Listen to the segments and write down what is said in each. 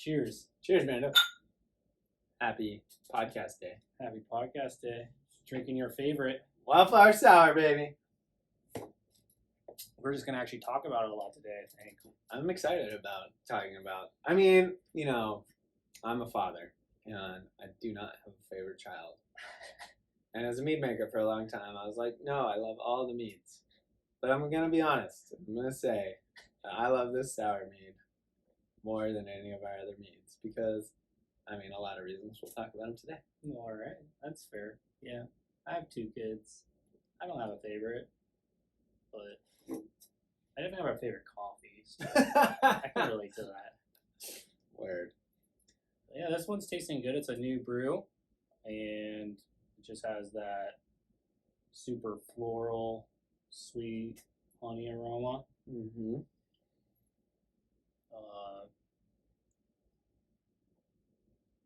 Cheers. Cheers, Brando. Happy podcast day. Happy podcast day. Drinking your favorite. Wildflower sour, baby. We're just going to actually talk about it a lot today, I think. I'm excited about talking about. I mean, I'm a father, and I do not have a favorite child. And as a mead maker for a long time, I was like, no, I love all the meads. But I'm going to be honest. I'm going to say that I love this sour mead more than any of our other meads because, a lot of reasons. We'll talk about them today. All right. That's fair. Yeah. I have 2 kids. I don't have a favorite, but I definitely have a favorite coffee. So I can relate to that. Word. Yeah, this one's tasting good. It's a new brew, and it just has that super floral, sweet honey aroma. Mm-hmm.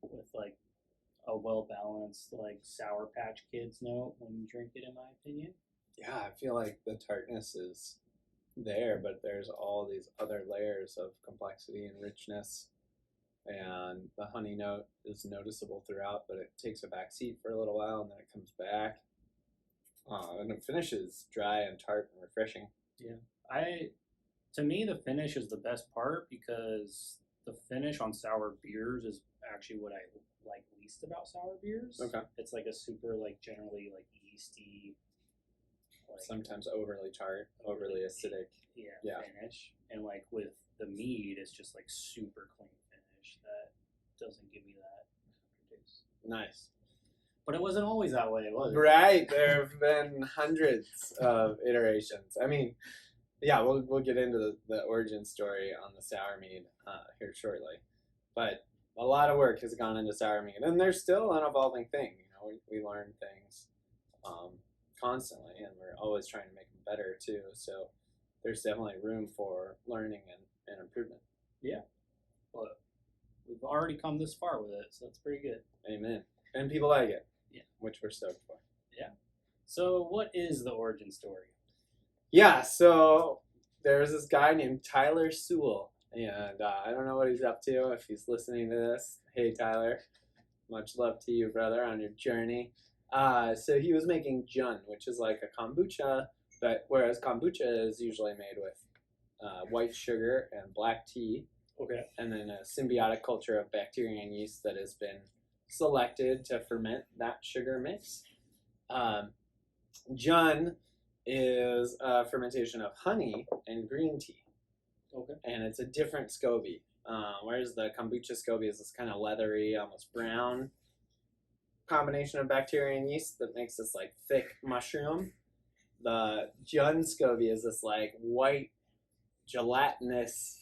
With like a well-balanced like Sour Patch Kids note when you drink it, in my opinion. Yeah, I feel like the tartness is there, but there's all these other layers of complexity and richness. And the honey note is noticeable throughout, but it takes a back seat for a little while and then it comes back. And it finishes dry and tart and refreshing. Yeah. To me, the finish is the best part because the finish on sour beers is actually what I like least about sour beers. Okay. It's like a super, like, generally, like, yeasty, like, sometimes overly tart, overly acidic. Yeah. Finish. And, like, with the mead, it's just, like, super clean finish that doesn't give me that taste. Nice. But it wasn't always that way, was it? Right. There have been hundreds of iterations. Yeah, we'll get into the origin story on the sour mead here shortly. But a lot of work has gone into sour mead, and there's still an evolving thing. We learn things constantly, and we're always trying to make them better too. So there's definitely room for learning and improvement. Yeah, but we've already come this far with it, so that's pretty good. Amen. And people like it. Yeah, which we're stoked for. Yeah. So what is the origin story? Yeah, so there's this guy named Tyler Sewell, and I don't know what he's up to. If he's listening to this, hey Tyler, much love to you, brother, on your journey. So he was making jun, which is like a kombucha, but whereas kombucha is usually made with white sugar and black tea, Okay. and then a symbiotic culture of bacteria and yeast that has been selected to ferment that sugar mix. Jun is a fermentation of honey and green tea. Okay. And it's a different Scoby. Whereas the kombucha Scoby is this kind of leathery, almost brown combination of bacteria and yeast that makes this like thick mushroom. The Jun Scoby is this like white gelatinous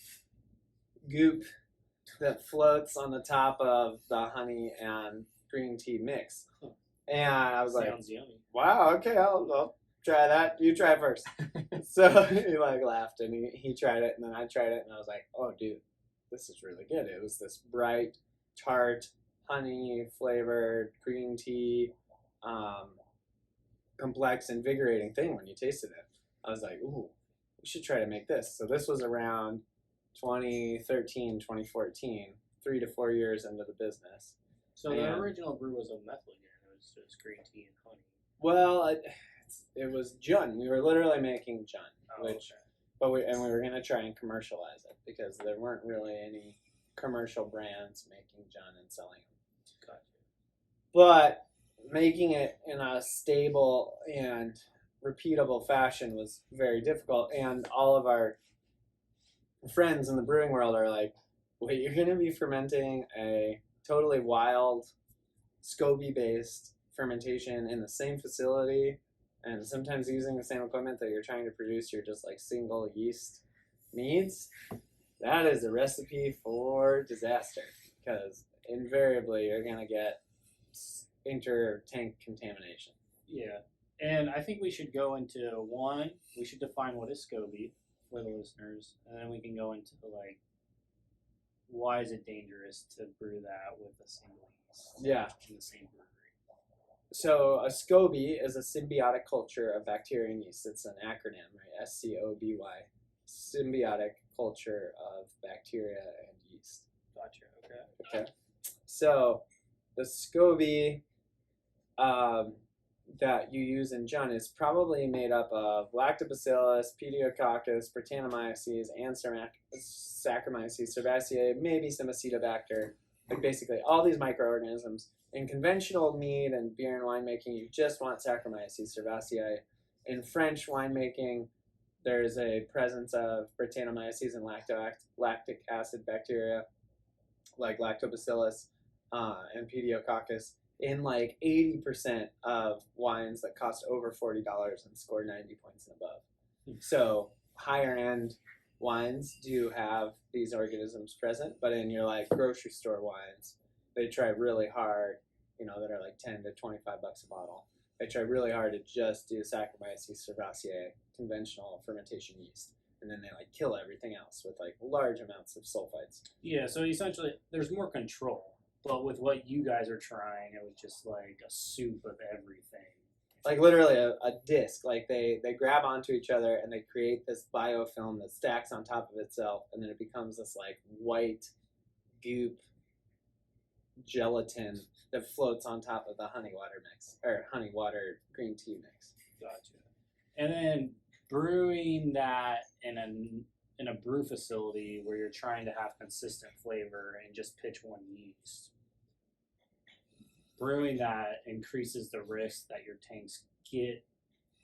goop that floats on the top of the honey and green tea mix. And I was Sounds yummy. wow, okay, I'll try that. You try first. So he like laughed and he tried it, and then I tried it, and I was like, oh, dude, this is really good. It was this bright, tart, honey flavored green tea, complex, invigorating thing when you tasted it. I was like, ooh, we should try to make this. So this was around 2013, 2014, 3 to 4 years into the business. So the original brew was a methyl again. It was just green tea and honey. Well, it was jun. We were literally making jun, Okay. we were gonna try and commercialize it because there weren't really any commercial brands making jun and selling them. Gotcha. But making it in a stable and repeatable fashion was very difficult, and all of our friends in the brewing world are like, wait, you're going to be fermenting a totally wild Scoby-based fermentation in the same facility and sometimes using the same equipment that you're trying to produce your just like single yeast meads? That is a recipe for disaster because invariably you're going to get inter-tank contamination. Yeah. And I think we should go into we should define what is Scoby for the listeners, and then we can go into like why is it dangerous to brew that with a single yeast in the same brewery. So a SCOBY is a symbiotic culture of bacteria and yeast. It's an acronym, right? SCOBY. Symbiotic culture of bacteria and yeast. Gotcha. Okay. So the Scoby that you use in Jun is probably made up of Lactobacillus, Pediococcus, Brettanomyces, and Saccharomyces cerevisiae, maybe some Acetobacter. Like basically all these microorganisms. In conventional mead and beer and winemaking, you just want Saccharomyces cerevisiae. In French winemaking, there's a presence of Brettanomyces and lactic acid bacteria like Lactobacillus and Pediococcus in like 80% of wines that cost over $40 and score 90 points and above. So higher end wines do have these organisms present, but in your like grocery store wines, they try really hard, that are like 10 to 25 bucks a bottle. They try really hard to just do Saccharomyces cerevisiae, conventional fermentation yeast, and then they like kill everything else with like large amounts of sulfites. Yeah, so essentially there's more control, but with what you guys are trying, it was just like a soup of everything. Like literally a disc. Like they grab onto each other and they create this biofilm that stacks on top of itself, and then it becomes this like white goop gelatin that floats on top of the honey water mix, or honey water green tea mix. Gotcha. And then brewing that in a brew facility where you're trying to have consistent flavor and just pitch one yeast. Brewing that increases the risk that your tanks get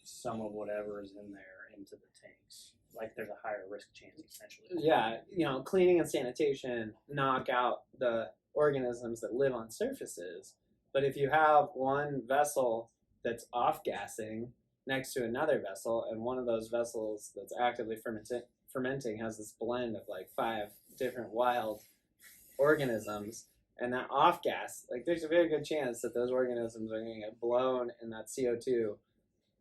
some of whatever is in there into the tanks. Like there's a higher risk chance, essentially. Yeah, cleaning and sanitation knock out the organisms that live on surfaces. But if you have one vessel that's off-gassing next to another vessel, and one of those vessels that's actively fermenting has this blend of like 5 different wild organisms, and that off-gas, like there's a very good chance that those organisms are going to get blown in that CO2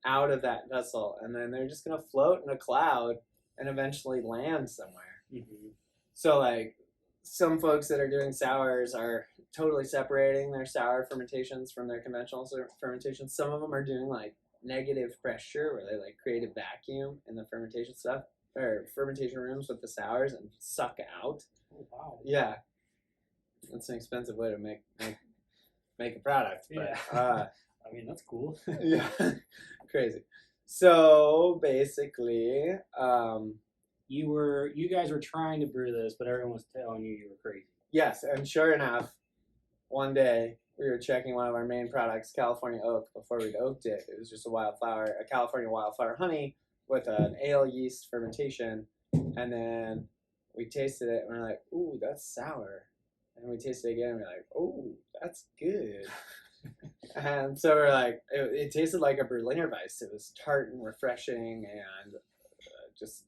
out of that vessel, and then they're just going to float in a cloud and eventually land somewhere. Mm-hmm. So like some folks that are doing sours are totally separating their sour fermentations from their conventional fermentations. Some of them are doing like negative pressure where they like create a vacuum in the fermentation stuff or fermentation rooms with the sours and suck out. Oh, wow. Yeah. That's an expensive way to make a product. But, yeah. I mean, that's cool. Yeah. Crazy. So basically, you guys were trying to brew this, but everyone was telling you were crazy. Yes, and sure enough, one day we were checking one of our main products, California Oak, before we'd oaked it. It was just a California Wildflower honey with an ale yeast fermentation, and then we tasted it and we're like, ooh, that's sour. And we tasted it again and we're like, ooh, that's good. And so we're like, it tasted like a Berliner Weiss. It was tart and refreshing and just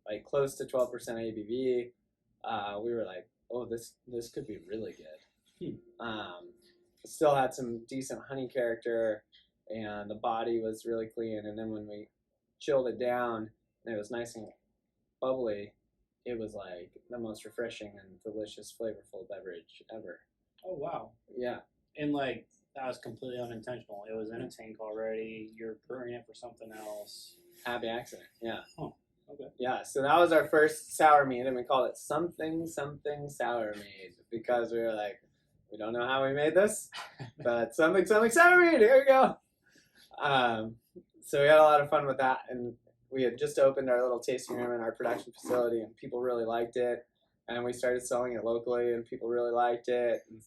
like close to 12% ABV. We were like, oh, this could be really good. Still had some decent honey character, and the body was really clean. And then when we chilled it down and it was nice and bubbly, it was like the most refreshing and delicious, flavorful beverage ever. Oh, wow. Yeah. And like, that was completely unintentional. It was in a tank already. You're brewing it for something else. Happy accident. Yeah. Oh, okay. Yeah, so that was our first sour mead, and we called it something sour mead because we were like, we don't know how we made this, but something sour mead. Here we go. So we had a lot of fun with that, and we had just opened our little tasting room in our production facility, and people really liked it. And we started selling it locally, and people really liked it. And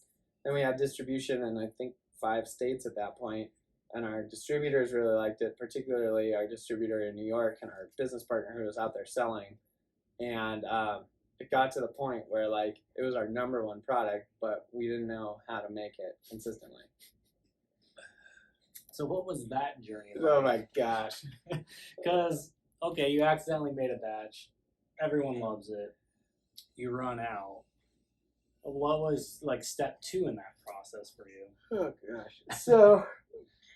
then we had distribution in I think 5 states at that point. And our distributors really liked it, particularly our distributor in New York and our business partner who was out there selling. And it got to the point where like it was our #1 product, but we didn't know how to make it consistently. So what was that journey like? Oh my gosh. Because, okay, you accidentally made a batch. Everyone loves it. You run out. What was like step 2 in that process for you? Oh gosh. So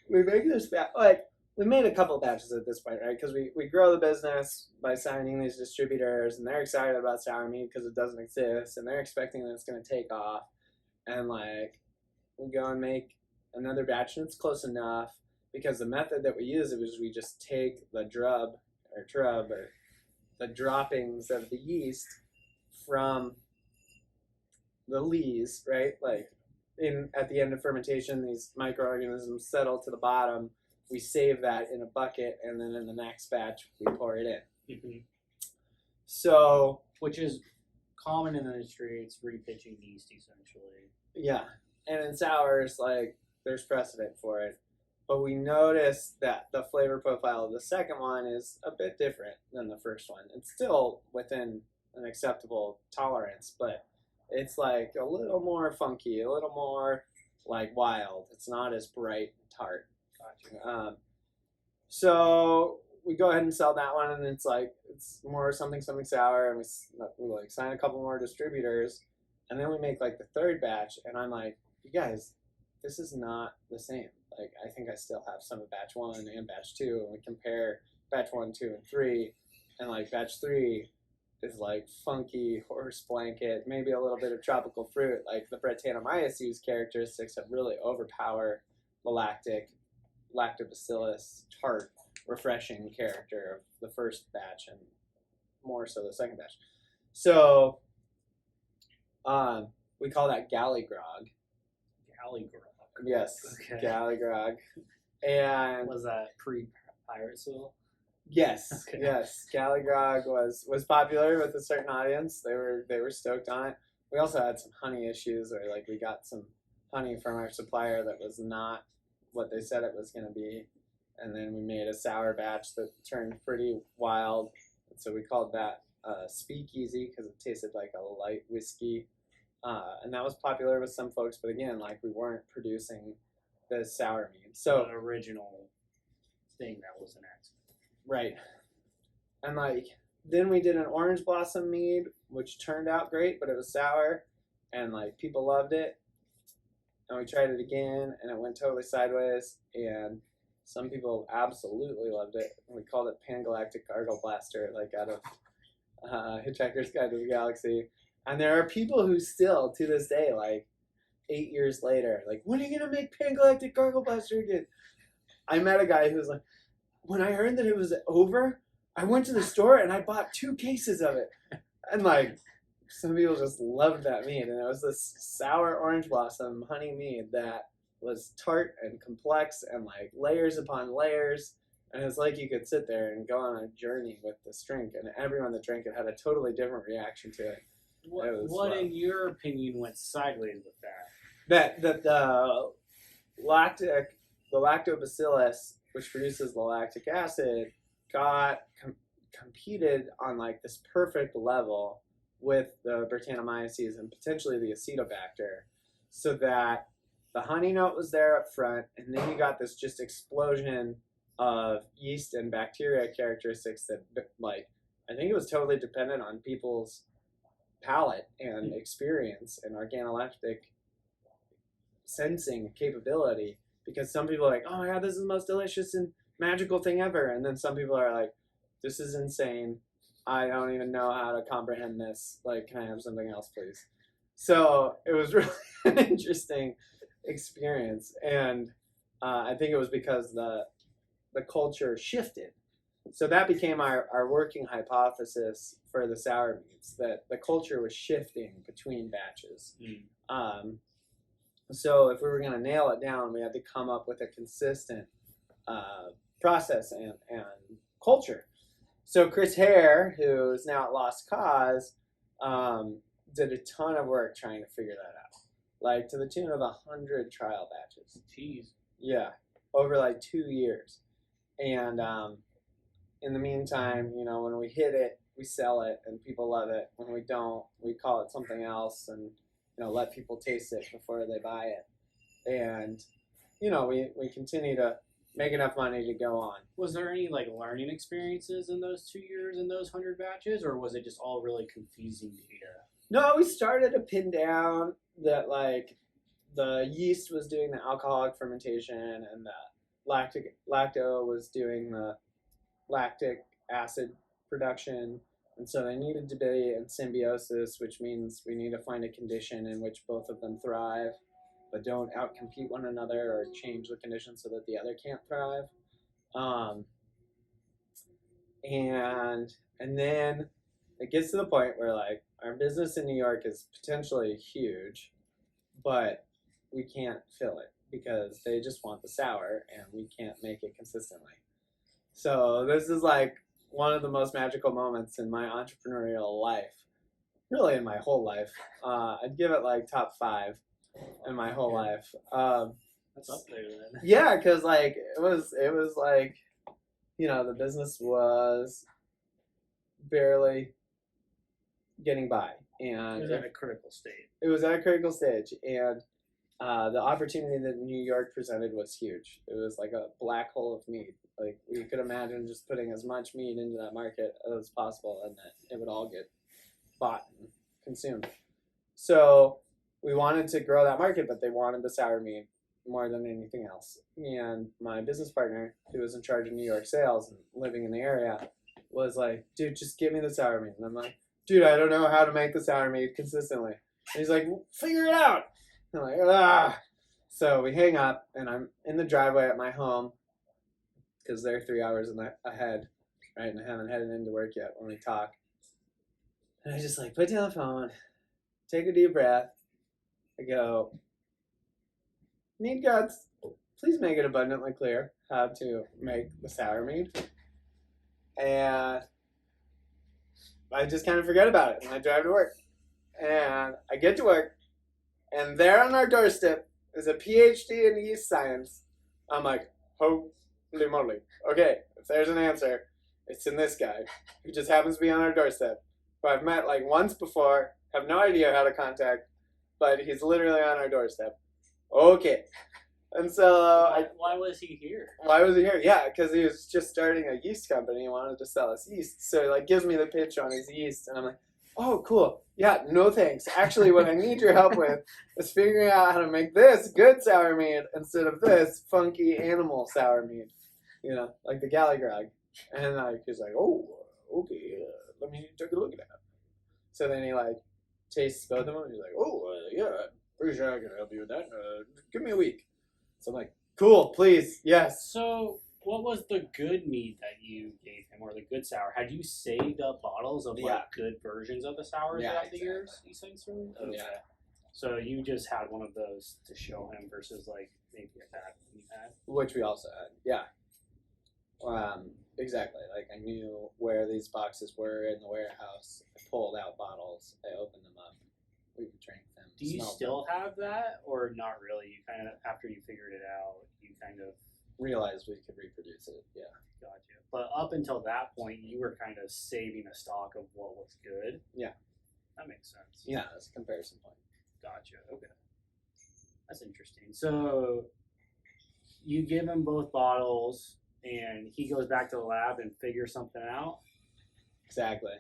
we make this batch, like we made a couple batches at this point, right? Because we grow the business by signing these distributors, and they're excited about sour mead because it doesn't exist, and they're expecting that it's going to take off. And like we go and make another batch, and it's close enough because the method that we use was we just take the trub or the droppings of the yeast from the lees, right? Like at the end of fermentation, these microorganisms settle to the bottom. We save that in a bucket, and then in the next batch, we pour it in. Mm-hmm. So, which is common in the industry. It's repitching yeast, essentially. Yeah, and in sours, like, there's precedent for it. But we noticed that the flavor profile of the second one is a bit different than the first one. It's still within an acceptable tolerance, but it's like a little more funky, a little more like wild. It's not as bright and tart. Gotcha. So we go ahead and sell that one, and it's more something sour, and we like sign a couple more distributors, and then we make like the third batch, and I'm like, you guys, this is not the same. Like, I think I still have some of batch 1 and batch 2, and we compare batch 1, 2, and 3, and like batch 3 is like funky horse blanket, maybe a little bit of tropical fruit. Like the Brettanomyces characteristics that really overpower the lactobacillus tart, refreshing character of the first batch, and more so the second batch. So we call that galley grog. Galley grog. Yes, okay. Galley grog. And was that pre-Pirate Soul? Yes, okay. Yes. Galley grog was popular with a certain audience. They were stoked on it. We also had some honey issues, or like we got some honey from our supplier that was not what they said it was going to be, and then we made a sour batch that turned pretty wild. And so we called that Speakeasy because it tasted like a light whiskey. And that was popular with some folks, but again, like, we weren't producing the sour mead. So the original thing that was an accident. Right. And like, then we did an orange blossom mead, which turned out great, but it was sour, and like people loved it. And we tried it again, and it went totally sideways, and some people absolutely loved it. We called it Pangalactic Gargle Blaster, like out of Hitchhiker's Guide to the Galaxy. And there are people who still, to this day, like 8 years later, like, when are you going to make Pangalactic Gargle Blaster again? I met a guy who was like, when I heard that it was over, I went to the store and I bought 2 cases of it. And like, some people just loved that mead. And it was this sour orange blossom honey mead that was tart and complex and like layers upon layers. And it's like you could sit there and go on a journey with this drink, and everyone that drank it had a totally different reaction to it. What in your opinion went sideways with that? That the lactobacillus, which produces the lactic acid, got competed on like this perfect level with the Brettanomyces and potentially the Acetobacter, so that the honey note was there up front, and then you got this just explosion of yeast and bacteria characteristics that, like, I think it was totally dependent on people's palate and experience and organoleptic sensing capability, because some people are like, oh my god, this is the most delicious and magical thing ever, and then some people are like, this is insane, I don't even know how to comprehend this, like, can I have something else please? So it was really an interesting experience, and I think it was because the culture shifted. So that became our working hypothesis for the sour meads, that the culture was shifting between batches. So if we were going to nail it down, we had to come up with a consistent process and culture. So Chris Hare, who's now at Lost Cause, did a ton of work trying to figure that out, like to the tune of 100 trial batches. Jeez. Yeah, over like 2 years. And in the meantime, you know, when we hit it, we sell it and people love it. When we don't, we call it something else and, you know, let people taste it before they buy it. And, you know, we continue to make enough money to go on. Was there any like learning experiences in those 2 years in those 100 batches, or was it just all really confusing data? No, we started to pin down that like the yeast was doing the alcoholic fermentation and the lacto was doing the lactic acid production, and so they needed to be in symbiosis, which means we need to find a condition in which both of them thrive but don't outcompete one another or change the conditions so that the other can't thrive. And then it gets to the point where like our business in New York is potentially huge, but we can't fill it because they just want the sour and we can't make it consistently. So this is like one of the most magical moments in my entrepreneurial life, really in my whole life. I'd give it like top 5 in my whole life. That's up there then. Yeah, because like it was like, you know, the business was barely getting by, and It was at a critical state. it was at a critical stage, and the opportunity that New York presented was huge. It was like a black hole of mead. Like we could imagine just putting as much mead into that market as possible, and that it would all get bought and consumed. So we wanted to grow that market, but they wanted the sour mead more than anything else. And my business partner, who was in charge of New York sales and living in the area, was like, dude, just give me the sour mead. And I'm like, dude, I don't know how to make the sour mead consistently. And he's like, well, figure it out. And I'm like, ah. So we hang up, and I'm in the driveway at my home because they're 3 hours ahead, right? And I haven't headed into work yet when we talk. And I just like put down the phone, take a deep breath. I go, mead gods, please make it abundantly clear how to make the sour mead. And I just kind of forget about it, and I drive to work. And I get to work, and there on our doorstep is a PhD in yeast science. I'm like, holy moly. Okay, if there's an answer, it's in this guy, who just happens to be on our doorstep, who I've met like once before, have no idea how to contact, but he's literally on our doorstep. Okay. And so why was he here? Why was he here? Yeah, because he was just starting a yeast company and wanted to sell us yeast. So he like gives me the pitch on his yeast, and I'm like, oh, cool. Yeah, no thanks. Actually, what I need your help with is figuring out how to make this good sour mead instead of this funky animal sour mead. You know, like the Galligrog. And like he's like, oh, okay, let me take a look at that. So then he like tastes both of them, and he's like, oh, yeah, pretty sure I can help you with that. Give me a week. So I'm like, cool, please, yes. So what was the good mead that you gave him, or the good sour? Had you saved up bottles of like good versions of the sours throughout the years? You said so? Okay. Yeah. So you just had one of those to show him versus like maybe a pack you had? Which we also had, yeah. Exactly. Like I knew where these boxes were in the warehouse. I pulled out bottles. I opened them up. We drank them. Do you still have that, or not really? You kind of, after you figured it out, you kind of realized we could reproduce it. Yeah. Gotcha. But up until that point, you were kind of saving a stock of what was good. Yeah. That makes sense. Yeah, that's a comparison point. Gotcha. Okay. That's interesting. So you give him both bottles, and he goes back to the lab and figures something out? Exactly.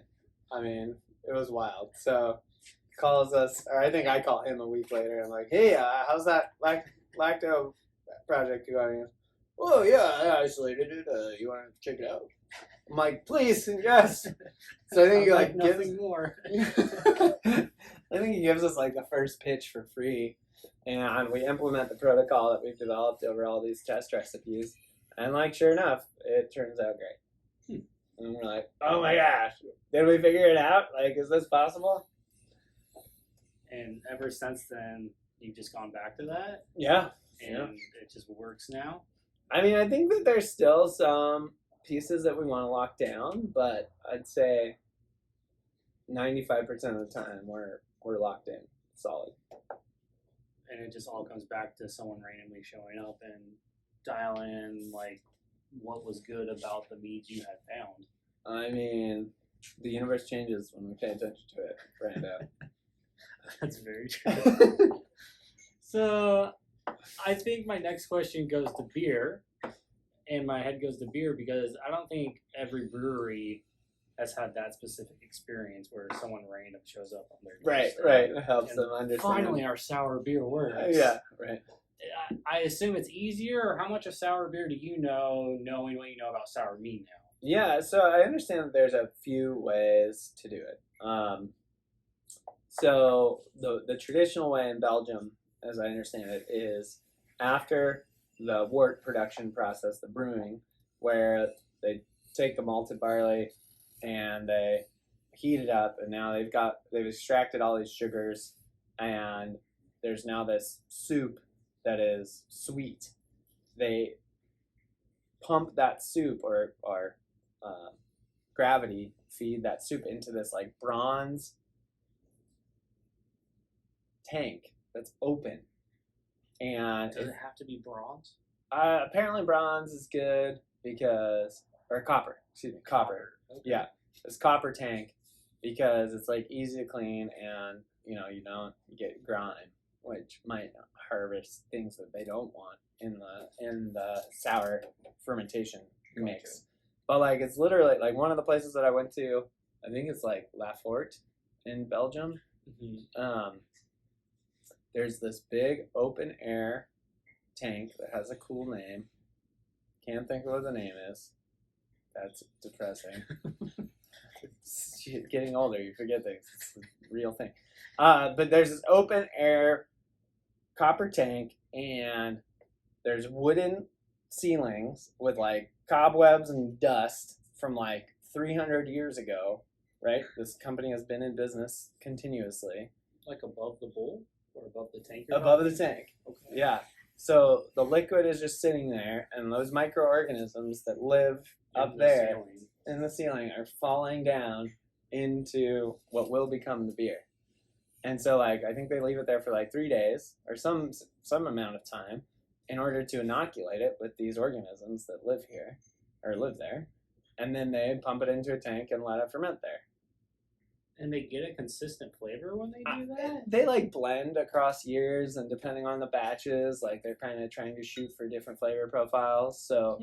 I mean, it was wild. So he calls us, or I think I call him a week later. I'm like, hey, how's that lacto project going? Oh, yeah, I isolated it. You want to check it out? I'm like, please, yes. So I think he like nothing more. I think he gives us like the first pitch for free, and we implement the protocol that we've developed over all these test recipes. And like, sure enough, it turns out great. And we're like, oh my gosh, did we figure it out? Like, is this possible? And ever since then, you've just gone back to that? Yeah. And it just works now? I mean, I think that there's still some pieces that we want to lock down, but I'd say 95% of the time we're locked in, solid. And it just all comes back to someone randomly showing up and dial in like what was good about the meads you had found. I mean, the universe changes when we pay attention to it, Brando. That's very true. So I think my next question goes to beer, and my head goes to beer because I don't think every brewery has had that specific experience where someone random shows up on their doorstep. Right. It helps them understand. Finally, our sour beer works. Yeah, right. I assume it's easier, or how much of sour beer do you know, knowing what you know about sour mead now? Yeah, so I understand that there's a few ways to do it. So the traditional way in Belgium, as I understand it, is after the wort production process, the brewing, where they take the malted barley and they heat it up, and now they've extracted all these sugars, and there's now this soup that is sweet. They pump that soup or gravity feed that soup into this like bronze tank that's open. And Does it have to be bronze? apparently bronze is good because, or copper, excuse me, copper. Okay. Yeah, this copper tank because it's like easy to clean and you don't get grime, which might harvest things that they don't want in the sour fermentation mix. Gotcha. But like it's literally like one of the places that I went to, I think it's like La Forte in Belgium. Mm-hmm. There's this big open air tank that has a cool name. Can't think of what the name is. That's depressing. Getting older, you forget things. It's a real thing. But there's this open air copper tank, and there's wooden ceilings with like cobwebs and dust from like 300 years ago, right? This company has been in business continuously. Like above the bowl or above the tank? Above the tank. Okay. Yeah. So the liquid is just sitting there, and those microorganisms that live up there Ceiling. in the ceiling are falling down into what will become the beer. And so, like, I think they leave it there for like 3 days or some amount of time in order to inoculate it with these organisms that live here or live there, and then they pump it into a tank and let it ferment there. And they get a consistent flavor when they do that? They like blend across years, and depending on the batches, like they're kind of trying to shoot for different flavor profiles. So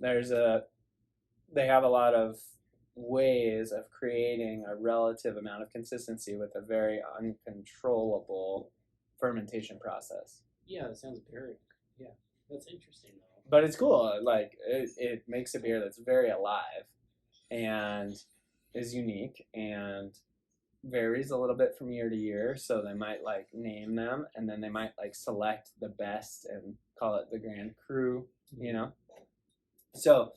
they have a lot of ways of creating a relative amount of consistency with a very uncontrollable fermentation process. Yeah, that sounds very, that's interesting though. But it's cool. Like it makes a beer that's very alive and is unique and varies a little bit from year to year. So they might like name them, and then they might like select the best and call it the Grand Cru, So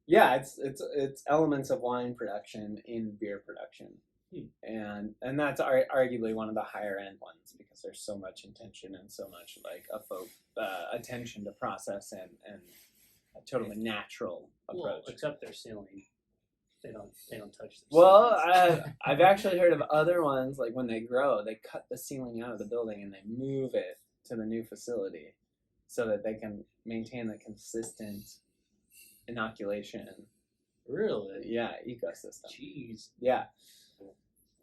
yeah, it's elements of wine production in beer production. And that's arguably one of the higher end ones because there's so much intention and so much like attention to process and a totally natural approach. Well, except their ceiling. They don't touch the Well, ceilings. I've actually heard of other ones, like when they grow, they cut the ceiling out of the building and they move it to the new facility so that they can maintain the consistent inoculation. Really? Yeah, ecosystem. Jeez. Yeah.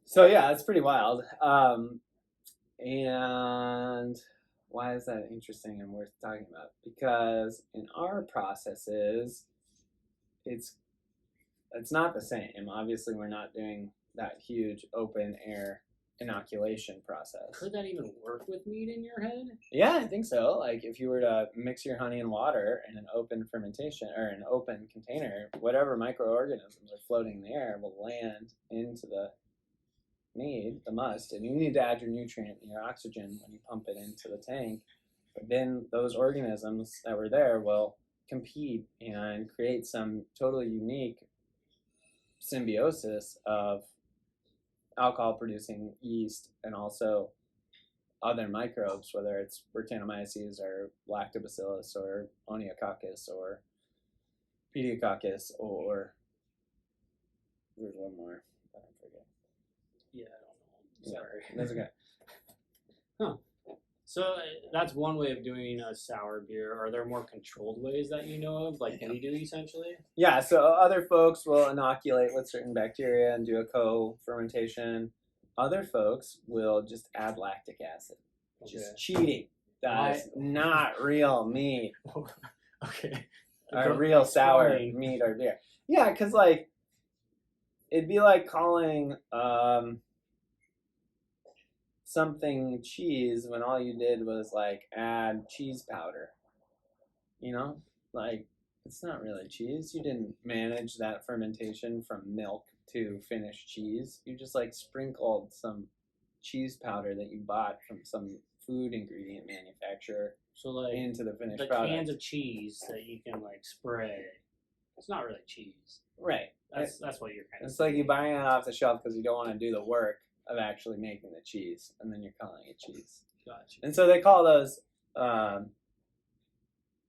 So yeah, it's pretty wild. And why is that interesting and worth talking about? Because in our processes, it's not the same. Obviously, we're not doing that huge open air inoculation process. Could that even work with mead in your head? Yeah, I think so. Like if you were to mix your honey and water in an open fermentation or an open container, whatever microorganisms are floating in the air will land into the mead, the must, and you need to add your nutrient and your oxygen when you pump it into the tank. But then those organisms that were there will compete and create some totally unique symbiosis of alcohol producing yeast and also other microbes, whether it's Brettanomyces or Lactobacillus or Oniococcus or Pediococcus or there's one more. I forget. Yeah, I don't know. Sorry. That's okay. Huh. So that's one way of doing a sour beer. Are there more controlled ways that you know of, like we do essentially? Yeah, so other folks will inoculate with certain bacteria and do a co-fermentation. Other folks will just add lactic acid. Just cheating. That's not real mead. Okay. Or real sour mead or beer. Yeah, because like it'd be like calling something cheese when all you did was like add cheese powder. Like it's not really cheese. You didn't manage that fermentation from milk to finished cheese. You just like sprinkled some cheese powder that you bought from some food ingredient manufacturer into the finished product. The cans of cheese that you can like spray. It's not really cheese. Right. That's what you're kind of. It's like you buying it off the shelf because you don't want to do the work of actually making the cheese, and then you're calling it cheese. Gotcha. And so they call those.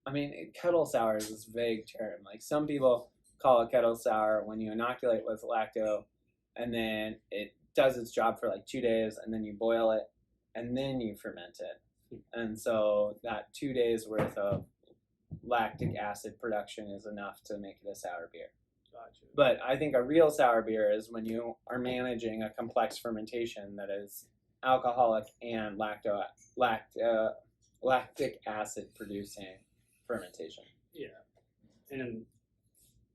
I mean, kettle sour is this vague term. Like some people call it kettle sour when you inoculate with lacto, and then it does its job for like 2 days, and then you boil it, and then you ferment it. And so that 2 days worth of lactic acid production is enough to make it a sour beer. Gotcha. But I think a real sour beer is when you are managing a complex fermentation that is alcoholic and lactic acid producing fermentation. Yeah. And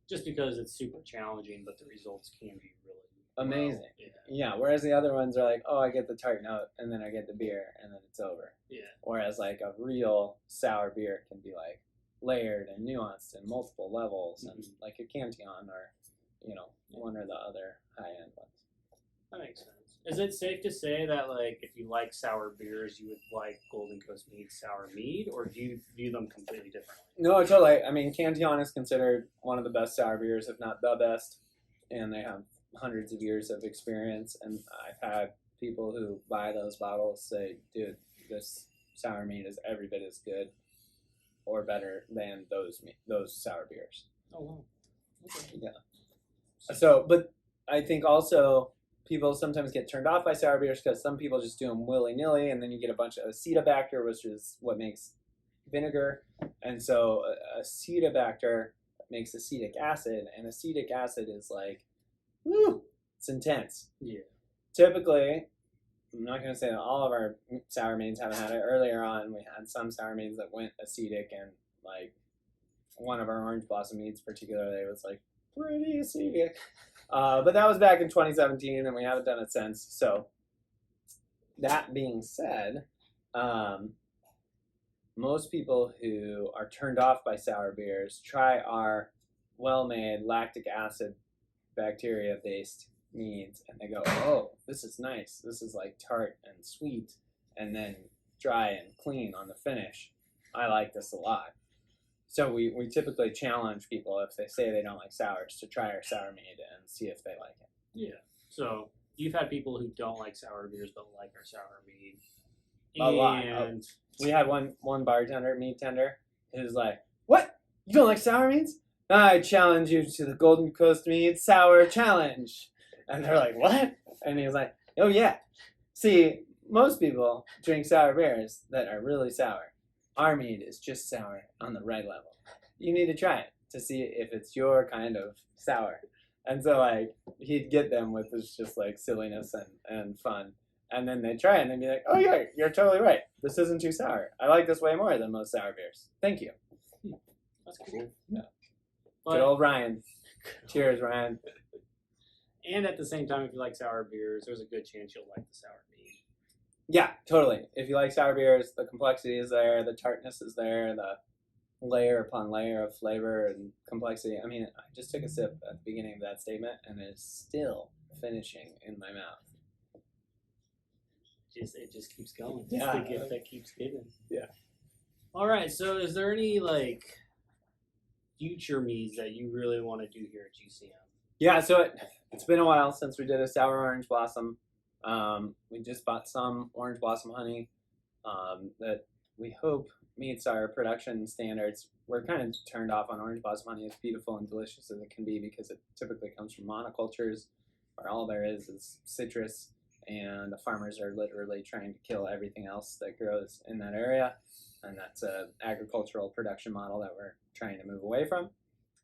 just because it's super challenging, but the results can be really Amazing. Well, Yeah. Whereas the other ones are like, oh, I get the tart note, and then I get the beer, and then it's over. Yeah. Whereas like a real sour beer can be like layered and nuanced in multiple levels, and like a Cantillon or, one or the other high-end ones. That makes sense. Is it safe to say that, like, if you like sour beers, you would like Golden Coast Mead sour mead, or do you view them completely differently? No, totally. I mean, Cantillon is considered one of the best sour beers, if not the best, and they have hundreds of years of experience. And I've had people who buy those bottles say, "Dude, this sour mead is every bit as good or better than those sour beers." Oh wow. Okay. Yeah. So, but I think also people sometimes get turned off by sour beers because some people just do them willy-nilly, and then you get a bunch of acetobacter, which is what makes vinegar. And so acetobacter makes acetic acid, and acetic acid is like, woo, it's intense. Yeah. Typically, I'm not going to say that all of our sour meads haven't had it. Earlier on, we had some sour meads that went acetic, and like one of our orange blossom meads particularly was like pretty acetic. But that was back in 2017, and we haven't done it since. So that being said, most people who are turned off by sour beers try our well-made lactic acid bacteria-based meads, and they go, oh, this is nice. This is like tart and sweet, and then dry and clean on the finish. I like this a lot. So we typically challenge people if they say they don't like sours to try our sour mead and see if they like it. Yeah. So you've had people who don't like sour beers but like our sour mead. A lot. We had one bartender, mead tender, who's like, "What? You don't like sour meads? I challenge you to the Golden Coast Mead Sour Challenge." And they're like, "What?" And he's like, "Oh yeah. See, most people drink sour beers that are really sour. Our mead is just sour on the right level. You need to try it to see if it's your kind of sour." And so like he'd get them with this just like silliness and fun. And then they'd try it and they'd be like, "Oh yeah, you're totally right. This isn't too sour. I like this way more than most sour beers. Thank you." That's cool. Yeah. But, Good old Ryan. Cheers, Ryan. And at the same time, if you like sour beers, there's a good chance you'll like the sour mead. Yeah, totally. If you like sour beers, the complexity is there, the tartness is there, the layer upon layer of flavor and complexity. I mean, I just took a sip at the beginning of that statement, and it's still finishing in my mouth. It just keeps going. Yeah. It's the gift that keeps giving. Yeah. All right. So, is there any like future meads that you really want to do here at GCM? Yeah. So it's been a while since we did a sour orange blossom. We just bought some orange blossom honey that we hope meets our production standards. We're kind of turned off on orange blossom honey, as beautiful and delicious as it can be, because it typically comes from monocultures where all there is citrus, and the farmers are literally trying to kill everything else that grows in that area. And that's an agricultural production model that we're trying to move away from.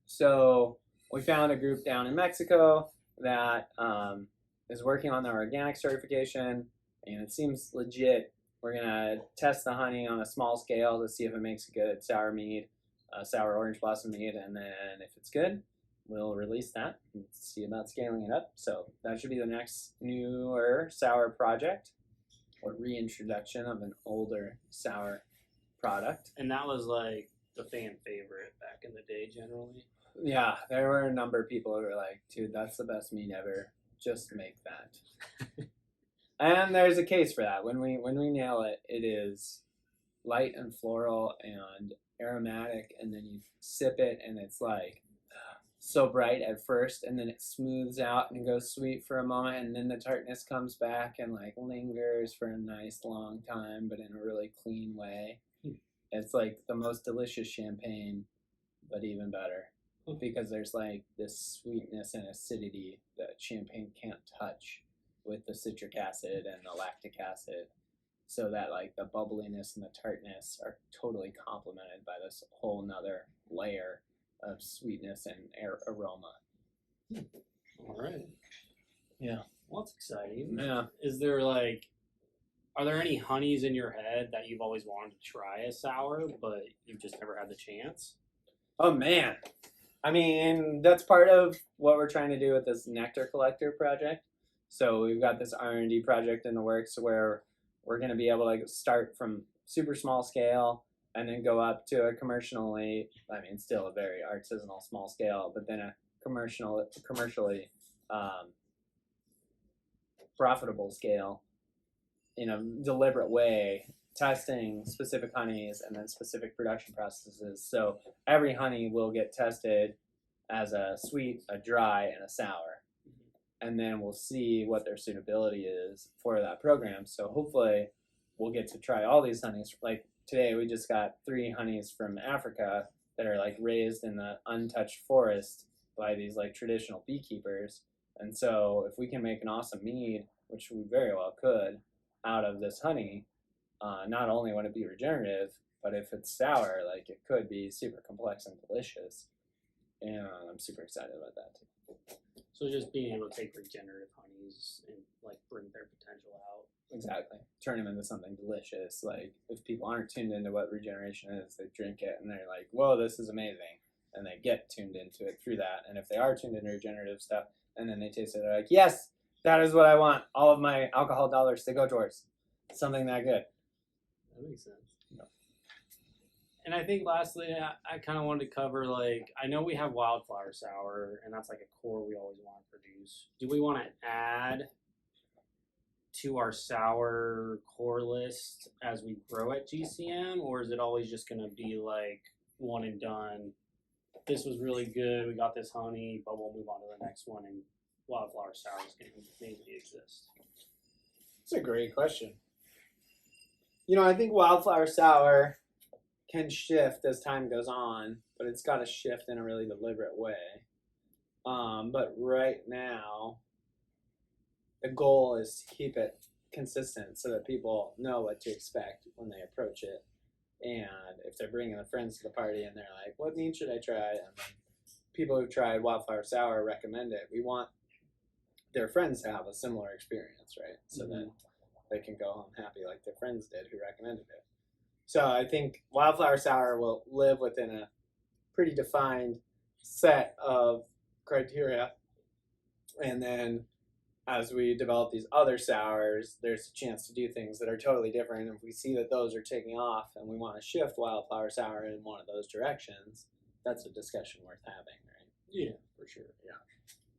So we found a group down in Mexico that is working on their organic certification, and it seems legit. We're going to test the honey on a small scale to see if it makes a good sour mead, sour orange blossom mead, and then if it's good, we'll release that and see about scaling it up. So that should be the next newer sour project, or reintroduction of an older sour product. And that was like the fan favorite back in the day, generally. Yeah, there were a number of people who were like, "Dude, that's the best mead ever. Just make that." And there's a case for that. When we nail it, it is light and floral and aromatic, and then you sip it, and it's like so bright at first, and then it smooths out and goes sweet for a moment, and then the tartness comes back and like lingers for a nice long time, but in a really clean way. It's like the most delicious champagne, but even better because there's like this sweetness and acidity that champagne can't touch with the citric acid and the lactic acid. So that like the bubbliness and the tartness are totally complemented by this whole nother layer of sweetness and aroma. All right. Yeah. Well, that's exciting. Yeah. Is there like, are there any honeys in your head that you've always wanted to try as sour, but you've just never had the chance? Oh man. I mean, that's part of what we're trying to do with this nectar collector project. So we've got this R&D project in the works where we're going to be able to start from super small scale and then go up to a commercially, I mean, still a very artisanal small scale, but then a commercially profitable scale in a deliberate way, testing specific honeys and then specific production processes. So every honey will get tested as a sweet, a dry, and a sour. And then we'll see what their suitability is for that program. So hopefully we'll get to try all these honeys. Like today we just got 3 honeys from Africa that are like raised in the untouched forest by these like traditional beekeepers. And so if we can make an awesome mead, which we very well could, out of this honey, not only would it be regenerative, but if it's sour, like it could be super complex and delicious. And I'm super excited about that too. So just being able to take regenerative honeys and like bring their potential out. Exactly. Turn them into something delicious. Like if people aren't tuned into what regeneration is, they drink it and they're like, whoa, this is amazing. And they get tuned into it through that. And if they are tuned into regenerative stuff and then they taste it, they're like, yes, that is what I want. All of my alcohol dollars to go towards something that good. That makes sense. Yeah. And I think lastly, I kind of wanted to cover, like, I know we have Wildflower Sour, and that's like a core we always want to produce. Do we want to add to our sour core list as we grow at GCM, or is it always just going to be like one and done? This was really good, we got this honey, but we'll move on to the next one, and Wildflower Sour is going to maybe exist. That's a great question. You know, I think Wildflower Sour can shift as time goes on, but it's got to shift in a really deliberate way. But right now, the goal is to keep it consistent so that people know what to expect when they approach it. And if they're bringing their friends to the party and they're like, what mead should I try? And then people who've tried Wildflower Sour recommend it. We want their friends to have a similar experience, right? So that they can go home happy like their friends did who recommended it. So I think Wildflower Sour will live within a pretty defined set of criteria. And then as we develop these other sours, there's a chance to do things that are totally different. If we see that those are taking off and we want to shift Wildflower Sour in one of those directions, that's a discussion worth having, right? Yeah, for sure. Yeah.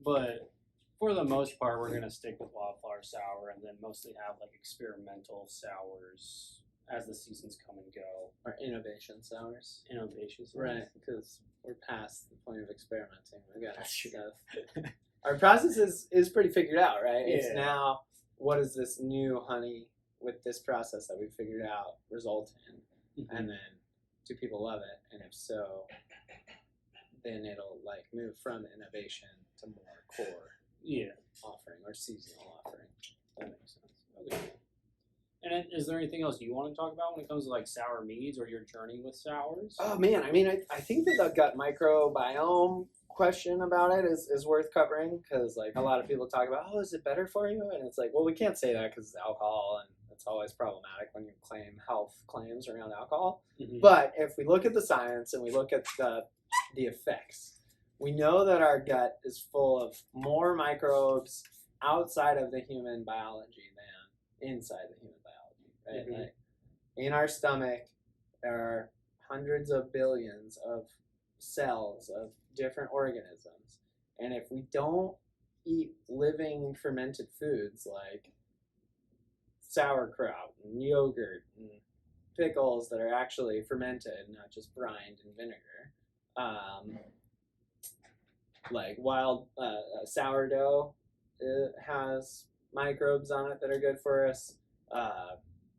But for the most part, we're going to stick with Wildflower Sour and then mostly have like experimental sours as the seasons come and go. Or innovation sours. Innovation sours. Right, because we're past the point of experimenting. We got stuff. Our process is pretty figured out, right? Yeah. It's now, what does this new honey with this process that we figured out result in? And then, do people love it? And if so, then it'll like move from innovation to more core offering or seasonal offering. That makes sense. Okay. And is there anything else you want to talk about when it comes to like sour meads or your journey with sours? Oh man, I mean, I think that the gut microbiome question about it is worth covering because like a lot of people talk about, oh, is it better for you? And it's like, well, we can't say that because it's alcohol and it's always problematic when you claim health claims around alcohol. But if we look at the science and we look at the effects, we know that our gut is full of more microbes outside of the human biology than inside the human biology, right? Like in our stomach, there are hundreds of billions of cells of different organisms. And if we don't eat living fermented foods like sauerkraut and yogurt and pickles that are actually fermented, not just brined in vinegar, like wild sourdough has microbes on it that are good for us.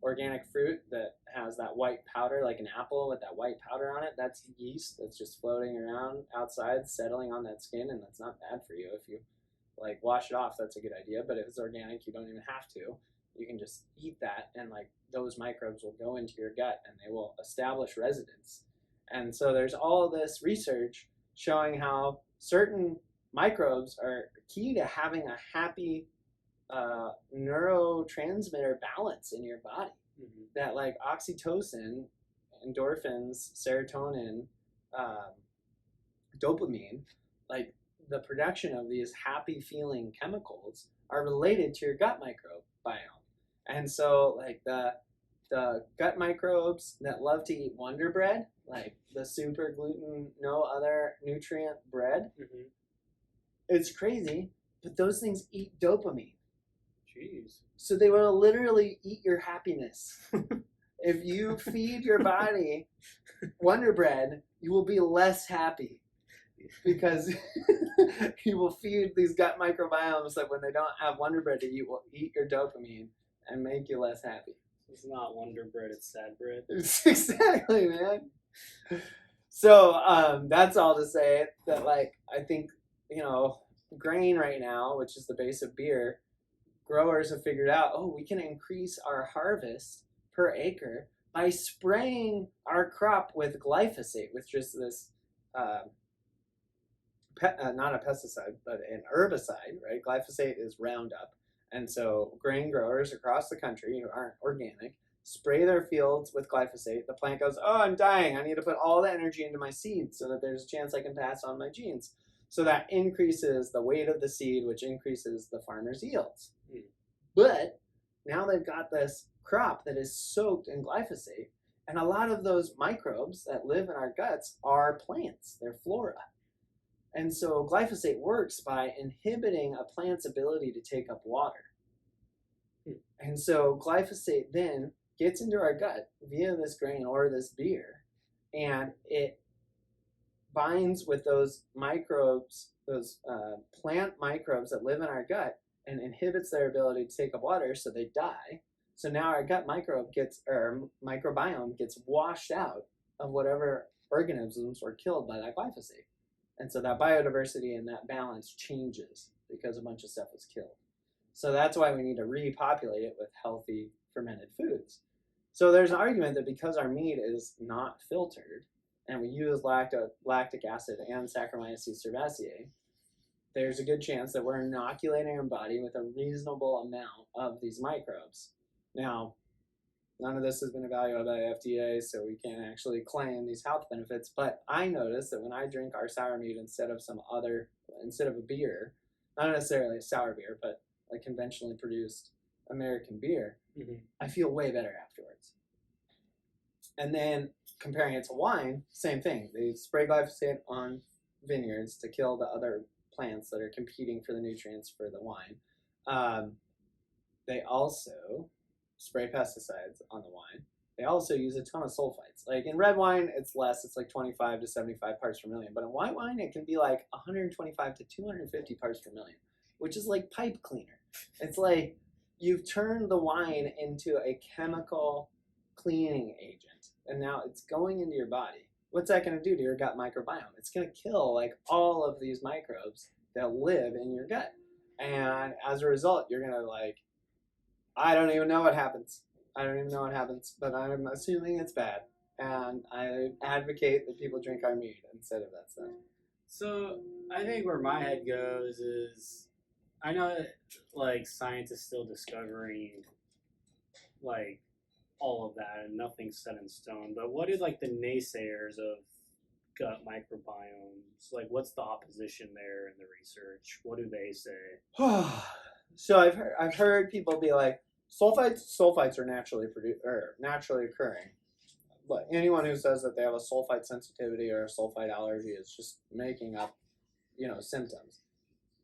Organic fruit that has that white powder, like an apple with that white powder on it, that's yeast that's just floating around outside, settling on that skin, and that's not bad for you. If you like wash it off, that's a good idea. But if it's organic, you don't even have to. You can just eat that, and like those microbes will go into your gut and they will establish residence. And so there's all this research showing how certain microbes are key to having a happy neurotransmitter balance in your body. Mm-hmm. That like oxytocin, endorphins, serotonin, dopamine, like the production of these happy feeling chemicals are related to your gut microbiome. And so like the gut microbes that love to eat Wonder Bread, like the super gluten, no other nutrient bread, Mm-hmm. it's crazy, but those things eat dopamine. Jeez. So they will literally eat your happiness. If you feed your body Wonder Bread, you will be less happy because you will feed these gut microbiomes that when they don't have Wonder Bread to eat, will eat your dopamine and make you less happy. It's not Wonder Bread, it's sad bread. Exactly, man. So that's all to say that, like, I think, grain right now, which is the base of beer, growers have figured out, we can increase our harvest per acre by spraying our crop with glyphosate, which is this, not a pesticide, but an herbicide, right? Glyphosate is Roundup. And so grain growers across the country who aren't organic spray their fields with glyphosate. The plant goes, I'm dying. I need to put all the energy into my seed so that there's a chance I can pass on my genes. So that increases the weight of the seed, which increases the farmer's yields. But now they've got this crop that is soaked in glyphosate, and a lot of those microbes that live in our guts are plants. They're flora. And so glyphosate works by inhibiting a plant's ability to take up water. And so glyphosate then gets into our gut via this grain or this beer, and it binds with those microbes, those plant microbes that live in our gut, and inhibits their ability to take up water, so they die. So now our gut microbiome gets washed out of whatever organisms were killed by that glyphosate. And so that biodiversity and that balance changes because a bunch of stuff was killed. So that's why we need to repopulate it with healthy fermented foods. So there's an argument that because our mead is not filtered, and we use lactic acid and Saccharomyces cerevisiae, there's a good chance that we're inoculating our body with a reasonable amount of these microbes. Now, none of this has been evaluated by the FDA, so we can't actually claim these health benefits, but I notice that when I drink our sour mead instead of a beer, not necessarily a sour beer, but like conventionally produced American beer, I feel way better afterwards. And then comparing it to wine, same thing. They spray glyphosate on vineyards to kill the other plants that are competing for the nutrients for the wine. They also spray pesticides on the wine. They also use a ton of sulfites. Like in red wine, it's less. It's like 25 to 75 parts per million. But in white wine, it can be like 125 to 250 parts per million, which is like pipe cleaner. It's like you've turned the wine into a chemical cleaning agent, and now it's going into your body. What's that going to do to your gut microbiome? It's going to kill like all of these microbes that live in your gut. And as a result, you're going to I don't even know what happens. But I'm assuming it's bad. And I advocate that people drink our mead instead of that stuff. So I think where my head goes is, I know that like science is still discovering like all of that and nothing's set in stone, but what do like the naysayers of gut microbiomes, like what's the opposition there in the research? What do they say? So I've heard people be like, sulfites are naturally occurring, but anyone who says that they have a sulfite sensitivity or a sulfite allergy is just making up symptoms.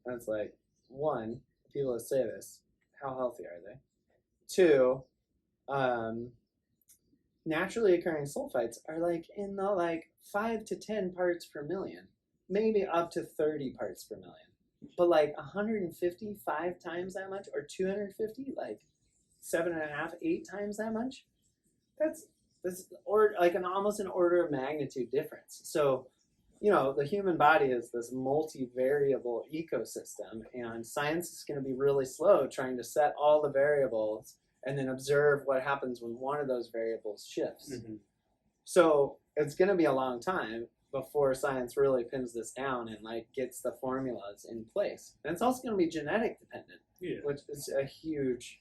And it's like, one, people that say this, how healthy are they? Two, naturally occurring sulfites are like in the 5 to 10 parts per million. maybe up to 30 parts per million. But like 150, 5 times that much, or 250, like 7.5, 8 times that much. That's or like almost an order of magnitude difference. So, the human body is this multivariable ecosystem, and science is going to be really slow trying to set all the variables and then observe what happens when one of those variables shifts. Mm-hmm. So it's going to be a long time before science really pins this down and like gets the formulas in place. And it's also going to be genetic dependent, which is a huge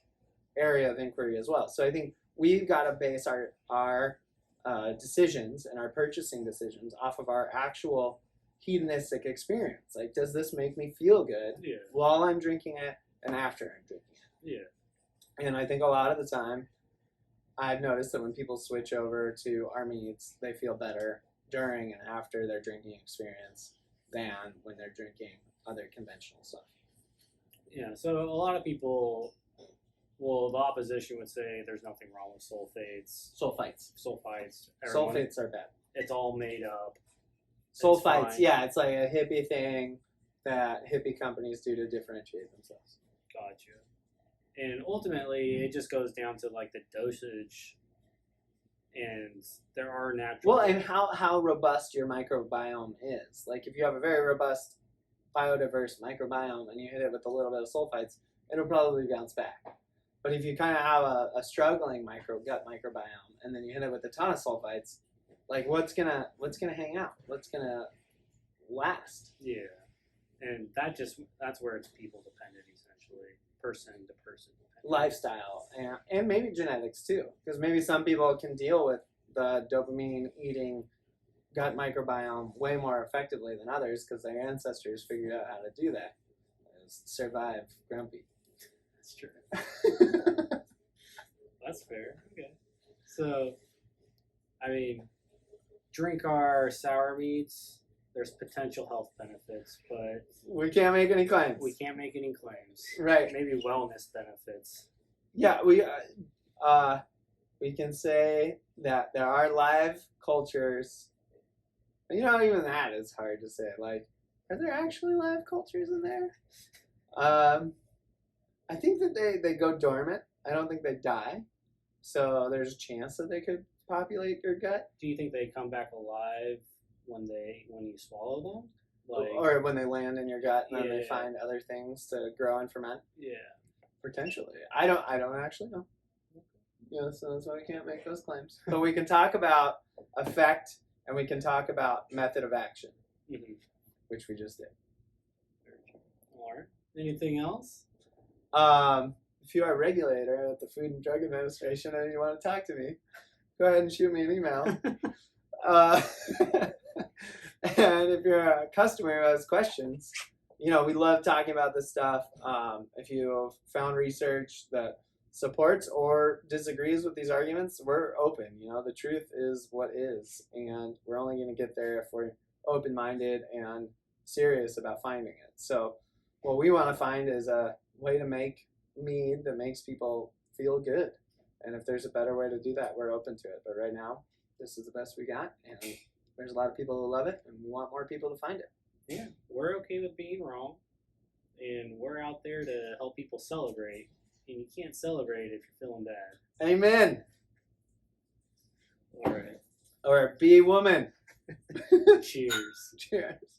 area of inquiry as well. So I think we've got to base our decisions and our purchasing decisions off of our actual hedonistic experience. Like, does this make me feel good while I'm drinking it and after I'm drinking it? Yeah. And I think a lot of the time, I've noticed that when people switch over to our meads, they feel better during and after their drinking experience than when they're drinking other conventional stuff. Yeah, so a lot of people, well, the opposition would say there's nothing wrong with sulfates. Sulfites. Everyone, Sulfates are bad. It's all made up. Sulfites, yeah, it's like a hippie thing that hippie companies do to differentiate themselves. Gotcha. And ultimately, it just goes down to like the dosage, and there are natural. Well, and how robust your microbiome is. Like, if you have a very robust, biodiverse microbiome and you hit it with a little bit of sulfites, it'll probably bounce back. But if you kind of have a struggling gut microbiome and then you hit it with a ton of sulfites, like what's gonna hang out? What's gonna last? Yeah, and that's where it's people dependent, essentially, person to person dependent. Lifestyle and maybe genetics too, because maybe some people can deal with the dopamine eating gut microbiome way more effectively than others because their ancestors figured out how to do that. Survive grumpy. That's true. That's fair. Okay. So, I mean, drink our sour meads. There's potential health benefits, but we can't make any claims. We can't make any claims. Right. Maybe wellness benefits. Yeah, we can say that there are live cultures. Even that is hard to say. Like, are there actually live cultures in there? I think that they go dormant. I don't think they die. So there's a chance that they could populate your gut. Do you think they come back alive when you swallow them? Like, or when they land in your gut and then they find other things to grow and ferment? Yeah. Potentially. I don't actually know. Yeah, so that's why we can't make those claims. But we can talk about effect and we can talk about method of action, which we just did. All right. Anything else? If you are a regulator at the Food and Drug Administration and you want to talk to me, go ahead and shoot me an email. And if you're a customer who has questions, we love talking about this stuff. If you found research that supports or disagrees with these arguments, we're open. The truth is what is, and we're only going to get there if we're open-minded and serious about finding it. So what we want to find is a way to make mead that makes people feel good. And if there's a better way to do that, we're open to it. But right now, this is the best we got, and there's a lot of people who love it, and we want more people to find it. Yeah, we're okay with being wrong, and we're out there to help people celebrate. And you can't celebrate if you're feeling bad. Amen. All right. Or be woman. Cheers. Cheers.